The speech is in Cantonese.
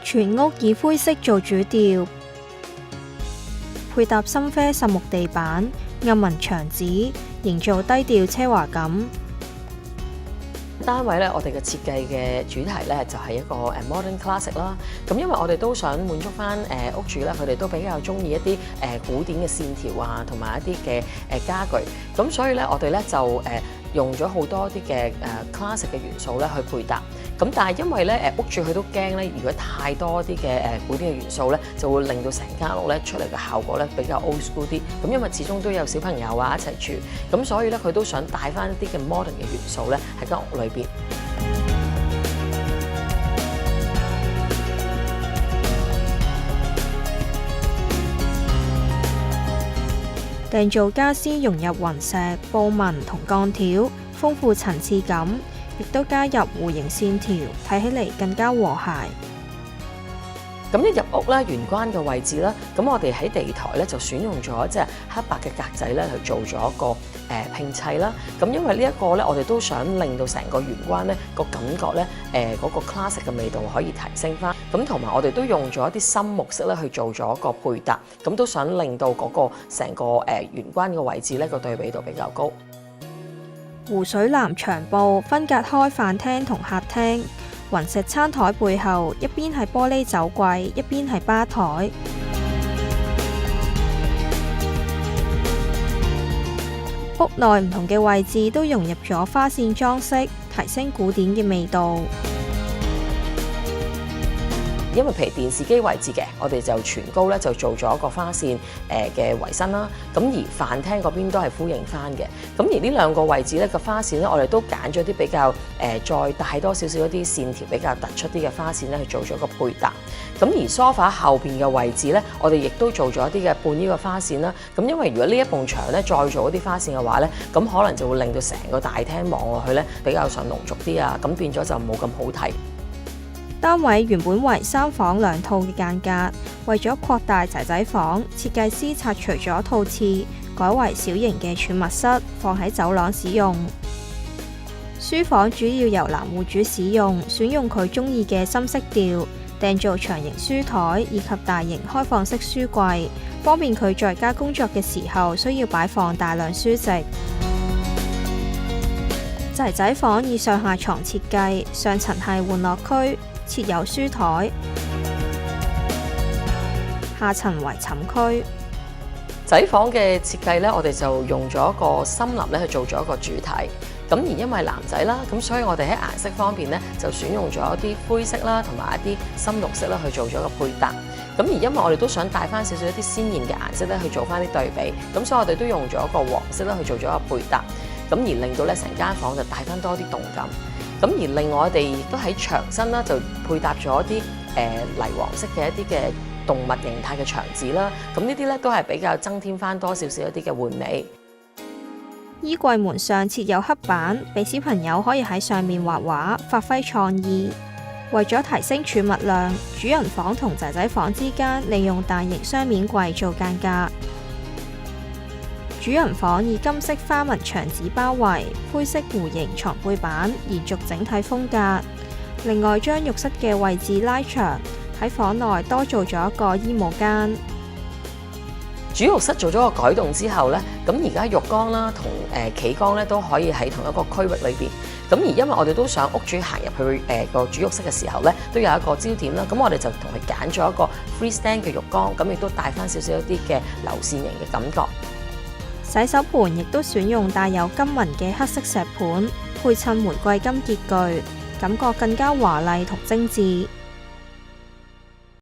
全屋以灰色做主調，配搭深啡實木地板、暗紋牆紙，營造低調奢華感。單位咧，我哋嘅設計嘅主題咧就係一個modern classic 啦。咁因為我哋都想滿足翻屋主咧，佢哋都比較中意一啲古典嘅線條啊，同埋一啲嘅家具。咁所以咧，我哋咧就用咗好多啲嘅classic 嘅元素咧去配搭。咁但係因為咧屋主佢都驚咧，如果太多啲嘅古典嘅元素咧，就會令到成間屋咧出嚟嘅效果咧比較 old school 啲。咁因為始終都有小朋友啊一齊住，咁所以咧佢都想帶翻一啲嘅 modern 嘅元素咧喺間屋裏邊。訂造家私融入雲石、布紋同鋼條，豐富層次感，亦都加入弧形線條，睇起嚟更加和諧。咁一入屋咧，玄關嘅位置啦，咁我哋喺地台咧就選用咗即係黑白嘅格仔咧去做咗一個拼砌啦。咁因為呢一個咧，我哋都想令到成個玄關咧個感覺咧嗰個 classic 嘅味道可以提升翻。咁同埋我哋都用咗一啲深木色咧去做咗一個配搭，咁都想令到嗰個成個玄關嘅位置咧個對比度比較高。湖水藍牆布分隔開飯廳同客廳。雲石餐台背後，一邊係玻璃酒櫃，一邊係吧台。屋內唔同嘅位置都融入咗花線裝飾，提升古典嘅味道。因為譬如電視機位置嘅，我哋就全高咧就做咗一個花線嘅圍身啦。咁而飯廳嗰邊都係呼應翻嘅。咁而呢兩個位置咧個花線咧，我哋都揀咗啲比較再大多少少一啲線條比較突出啲嘅花線咧去做咗個配搭。咁而梳化後邊嘅位置咧，我哋亦都做咗一啲嘅半腰嘅花線啦。咁因為如果呢一埲牆咧再做一啲花線嘅話咧，咁可能就會令到成個大廳望落去咧比較上濃俗啲啊，咁變咗就冇咁好睇。單位原本為3房2套嘅間隔，為咗擴大仔仔房，設計師拆除咗套廁，改為小型嘅儲物室，放喺走廊使用。書房主要由男戶主使用，選用佢中意嘅深色調，訂造長形書台以及大型開放式書櫃，方便佢在家工作嘅時候需要擺放大量書籍。仔仔房以上下床設計，上層係玩樂區，設有書台，下層為寢區。仔房嘅設計咧，我哋就用咗一個森林咧去做咗一個主題。咁而因為男仔啦，咁所以我哋喺顏色方面咧就選用咗一啲灰色啦，同埋一啲深綠色啦去做咗一個配搭。咁而因為我哋都想帶翻少少一啲鮮豔嘅顏色咧去做翻啲對比，咁所以我哋都用咗一個黃色啦去做咗一個配搭。咁而令到咧成間房就帶翻多啲動感。咁而另外我哋亦都喺牆身啦，就配搭咗一啲泥黃色嘅一啲嘅動物形態嘅牆紙啦。咁呢啲咧都係比較增添翻多少少一啲嘅玩味。衣櫃門上設有黑板，俾小朋友可以喺上面畫畫，發揮創意。為咗提升儲物量，主人房同仔仔房之間利用大型雙面櫃做間隔。主人房以金色花紋牆紙包圍，灰色弧形床背板延續整體風格。另外將浴室嘅位置拉長，喺房內多做咗一個衣帽間。主浴室做咗個改動之後呢，咁而家浴缸啦同企缸咧都可以喺同一個區域裏邊。咁而因為我哋都想屋主行入去個主浴室嘅時候咧，都有一個焦點啦。咁我哋就同佢揀咗一個 freestand 嘅浴缸，咁亦都帶翻少少一啲嘅流線型嘅感覺。洗手盤亦都選用帶有金紋嘅黑色石盤，配襯玫瑰金潔具，感覺更加華麗同精緻。